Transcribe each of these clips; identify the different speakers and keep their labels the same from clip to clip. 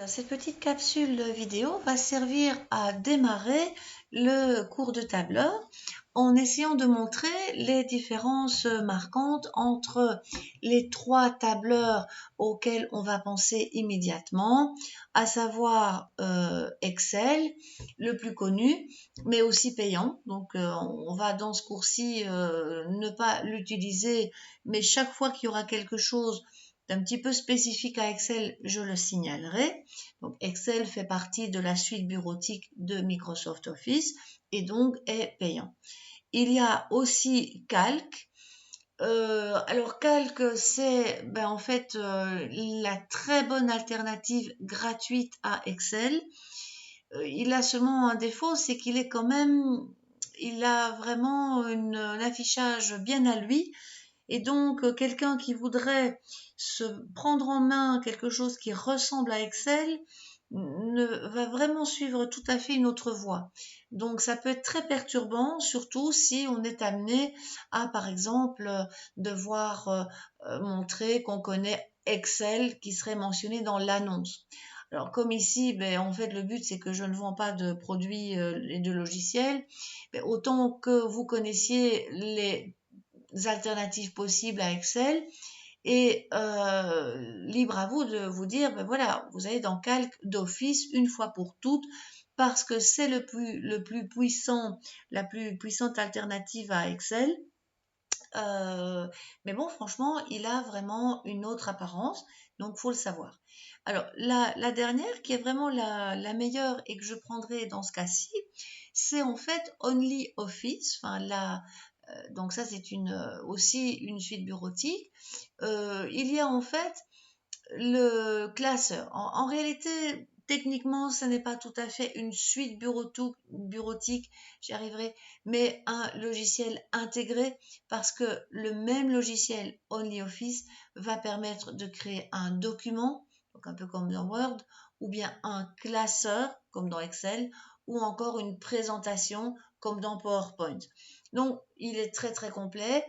Speaker 1: Cette petite capsule vidéo va servir à démarrer le cours de tableur en essayant de montrer les différences marquantes entre les trois tableurs auxquels on va penser immédiatement, à savoir Excel, le plus connu, mais aussi payant. Donc on va dans ce cours-ci ne pas l'utiliser, mais chaque fois qu'il y aura quelque chose d'un petit peu spécifique à Excel, je le signalerai. Donc Excel fait partie de la suite bureautique de Microsoft Office et donc est payant. Il y a aussi Calc. Alors Calc, c'est en fait la très bonne alternative gratuite à Excel. Il a seulement un défaut, c'est qu'il est quand même, il a vraiment un affichage bien à lui. Et donc, quelqu'un qui voudrait se prendre en main quelque chose qui ressemble à Excel va vraiment suivre tout à fait une autre voie. Donc, ça peut être très perturbant, surtout si on est amené à, par exemple, devoir montrer qu'on connaît Excel qui serait mentionné dans l'annonce. Alors, comme ici, en fait, le but, c'est que je ne vends pas de produits et de logiciels. Autant que vous connaissiez les alternatives possibles à Excel et libre à vous de vous dire, voilà, vous allez dans Calc d'office une fois pour toutes parce que c'est le plus puissant, la plus puissante alternative à Excel. Mais bon, franchement, il a vraiment une autre apparence, donc faut le savoir. Alors, la dernière, qui est vraiment la meilleure et que je prendrai dans ce cas-ci, c'est en fait OnlyOffice, donc ça c'est aussi une suite bureautique. Il y a en fait le classeur. En réalité, techniquement, ce n'est pas tout à fait une suite bureautique, j'y arriverai, mais un logiciel intégré parce que le même logiciel OnlyOffice va permettre de créer un document, donc un peu comme dans Word, ou bien un classeur, comme dans Excel, ou encore une présentation, comme dans PowerPoint. Donc, il est très très complet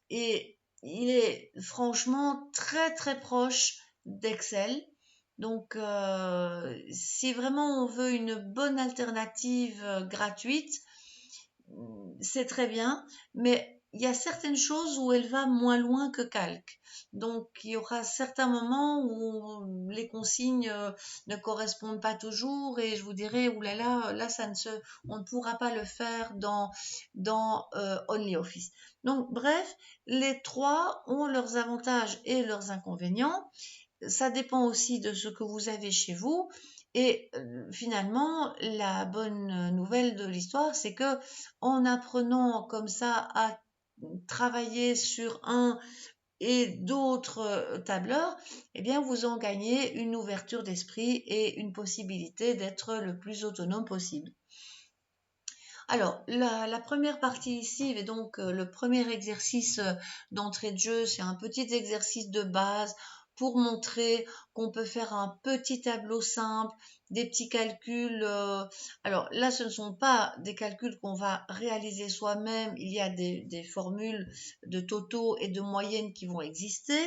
Speaker 1: et il est franchement très très proche d'Excel. Donc, si vraiment on veut une bonne alternative gratuite, c'est très bien, mais il y a certaines choses où elle va moins loin que Calc. Donc, il y aura certains moments où les consignes ne correspondent pas toujours et je vous dirai, oulala, là, on ne pourra pas le faire dans OnlyOffice. Donc, bref, les trois ont leurs avantages et leurs inconvénients. Ça dépend aussi de ce que vous avez chez vous. Et finalement, la bonne nouvelle de l'histoire, c'est que en apprenant comme ça à travailler sur un et d'autres tableurs, eh bien, vous en gagnez une ouverture d'esprit et une possibilité d'être le plus autonome possible. Alors, la première partie ici est donc le premier exercice d'entrée de jeu. C'est un petit exercice de base pour montrer qu'on peut faire un petit tableau simple, des petits calculs. Alors là, ce ne sont pas des calculs qu'on va réaliser soi-même. Il y a des formules de totaux et de moyennes qui vont exister.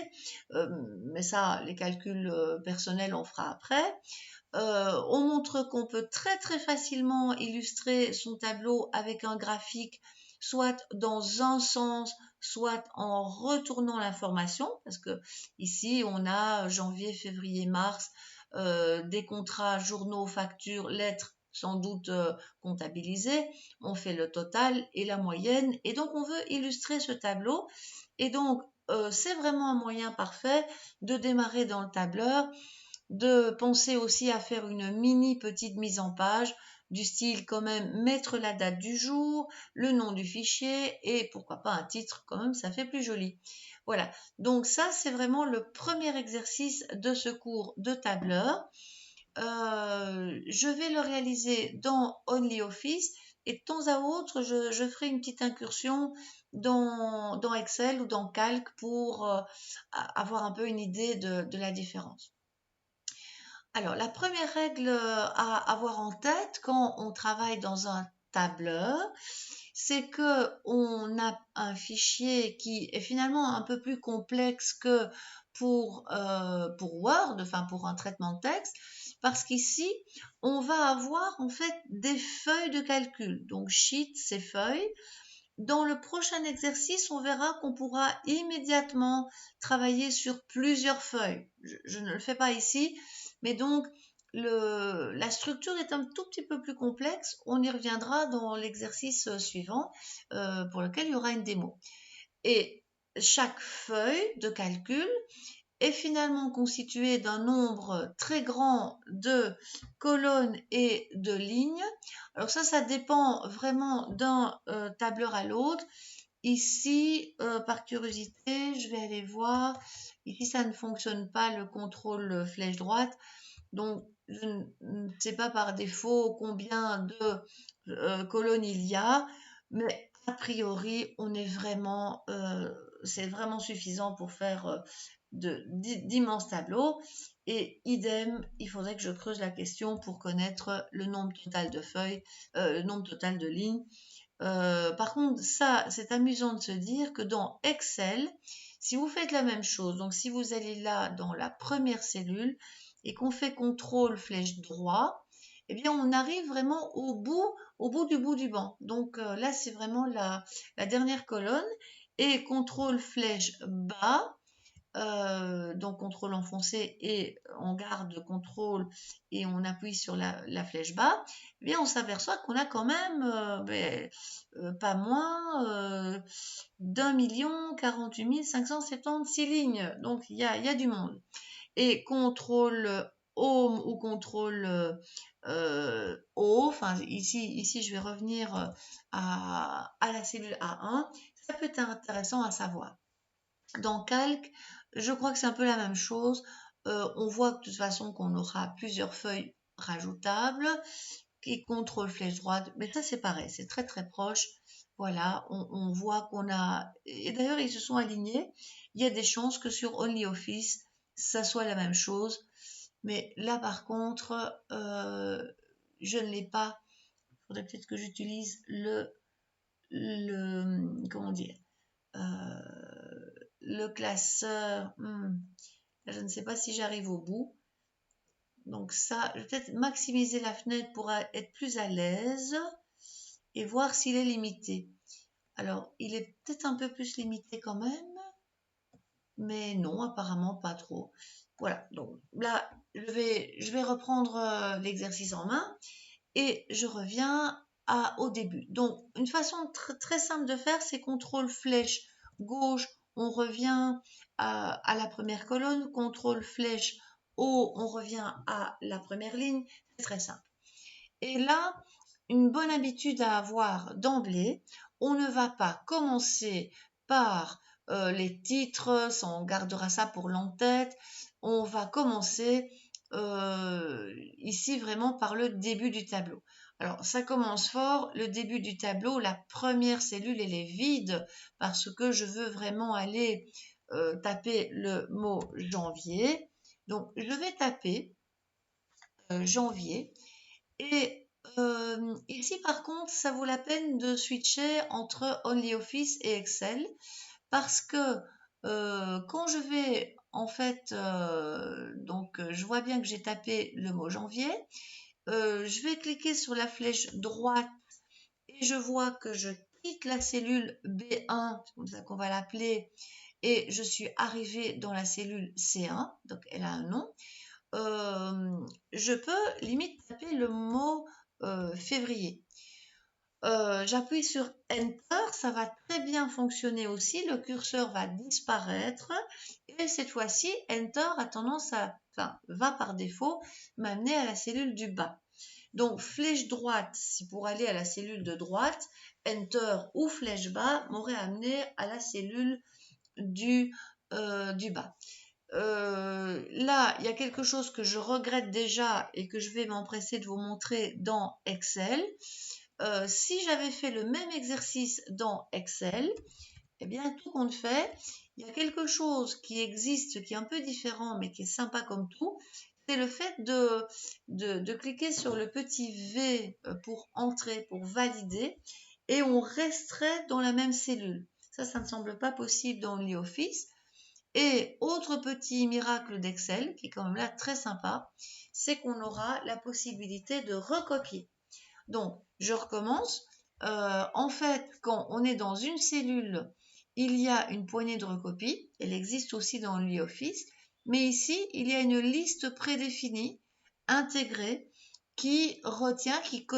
Speaker 1: Mais ça, les calculs personnels, on fera après. On montre qu'on peut très très facilement illustrer son tableau avec un graphique, soit dans un sens, soit en retournant l'information, parce que ici on a janvier, février, mars, des contrats, journaux, factures, lettres, sans doute comptabilisés. On fait le total et la moyenne, et donc on veut illustrer ce tableau, et donc c'est vraiment un moyen parfait de démarrer dans le tableur, de penser aussi à faire une mini petite mise en page du style quand même mettre la date du jour, le nom du fichier et pourquoi pas un titre quand même, ça fait plus joli. Voilà, donc ça c'est vraiment le premier exercice de ce cours de tableur. Je vais le réaliser dans OnlyOffice et de temps à autre je ferai une petite incursion dans Excel ou dans Calc pour avoir un peu une idée de la différence. Alors, la première règle à avoir en tête quand on travaille dans un tableur, c'est que on a un fichier qui est finalement un peu plus complexe que pour Word, enfin pour un traitement de texte, parce qu'ici, on va avoir en fait des feuilles de calcul. Donc, sheet, c'est feuilles. Dans le prochain exercice, on verra qu'on pourra immédiatement travailler sur plusieurs feuilles. Je ne le fais pas ici, mais donc la structure est un tout petit peu plus complexe. On y reviendra dans l'exercice suivant pour lequel il y aura une démo. Et chaque feuille de calcul est finalement constituée d'un nombre très grand de colonnes et de lignes. Alors ça dépend vraiment d'un tableur à l'autre. Ici, par curiosité, je vais aller voir. Ici, ça ne fonctionne pas, le contrôle flèche droite. Donc, je ne sais pas par défaut combien de colonnes il y a, mais a priori, c'est vraiment suffisant pour faire d'immenses tableaux. Et idem, il faudrait que je creuse la question pour connaître le nombre total de feuilles, le nombre total de lignes. Par contre, ça, c'est amusant de se dire que dans Excel, si vous faites la même chose, donc si vous allez là dans la première cellule et qu'on fait CTRL flèche droit, eh bien on arrive vraiment au bout du banc. Donc là, c'est vraiment la dernière colonne et CTRL flèche bas. Donc CTRL enfoncé et on garde CTRL et on appuie sur la flèche bas, eh bien on s'aperçoit qu'on a quand même pas moins d'1 48 576 lignes. Donc il y a du monde. Et CTRL Home ou CTRL O, enfin ici je vais revenir à la cellule A1, ça peut être intéressant à savoir. Dans Calc, je crois que c'est un peu la même chose. On voit de toute façon qu'on aura plusieurs feuilles rajoutables et CTRL flèche droite, mais ça c'est pareil, c'est très très proche. Voilà, on voit qu'on a... Et d'ailleurs, ils se sont alignés. Il y a des chances que sur OnlyOffice, ça soit la même chose. Mais là, par contre, je ne l'ai pas. Il faudrait peut-être que j'utilise comment dire, le classeur. Je ne sais pas si j'arrive au bout. Donc ça, je vais peut-être maximiser la fenêtre pour être plus à l'aise et voir s'il est limité. Alors, il est peut-être un peu plus limité quand même, mais non, apparemment pas trop. Voilà, donc là, je vais reprendre l'exercice en main et je reviens au début. Donc, une façon très simple de faire, c'est CTRL flèche gauche, on revient à la première colonne, CTRL flèche haut, on revient à la première ligne. C'est très simple. Et là, une bonne habitude à avoir d'emblée, on ne va pas commencer par les titres, on gardera ça pour l'entête, on va commencer ici vraiment par le début du tableau. Alors ça commence fort, le début du tableau, la première cellule elle est vide parce que je veux vraiment aller taper le mot janvier. Donc je vais taper janvier et ici, par contre, ça vaut la peine de switcher entre OnlyOffice et Excel parce que quand je vais, en fait, donc je vois bien que j'ai tapé le mot janvier, je vais cliquer sur la flèche droite et je vois que je quitte la cellule B1, c'est comme ça qu'on va l'appeler, et je suis arrivée dans la cellule C1, donc elle a un nom. Je peux limite taper le mot février. J'appuie sur Enter, ça va très bien fonctionner aussi, le curseur va disparaître et cette fois-ci, Enter a tendance va par défaut m'amener à la cellule du bas. Donc flèche droite, si pour aller à la cellule de droite, Enter ou flèche bas m'aurait amené à la cellule du bas. Là, il y a quelque chose que je regrette déjà et que je vais m'empresser de vous montrer dans Excel. Si j'avais fait le même exercice dans Excel, eh bien, tout compte fait, il y a quelque chose qui existe, qui est un peu différent, mais qui est sympa comme tout, c'est le fait de cliquer sur le petit V pour entrer, pour valider, et on resterait dans la même cellule. Ça ne semble pas possible dans OnlyOffice. Et autre petit miracle d'Excel, qui est quand même là très sympa, c'est qu'on aura la possibilité de recopier. Donc, je recommence. En fait, quand on est dans une cellule, il y a une poignée de recopie. Elle existe aussi dans LibreOffice. Mais ici, il y a une liste prédéfinie, intégrée, qui retient, qui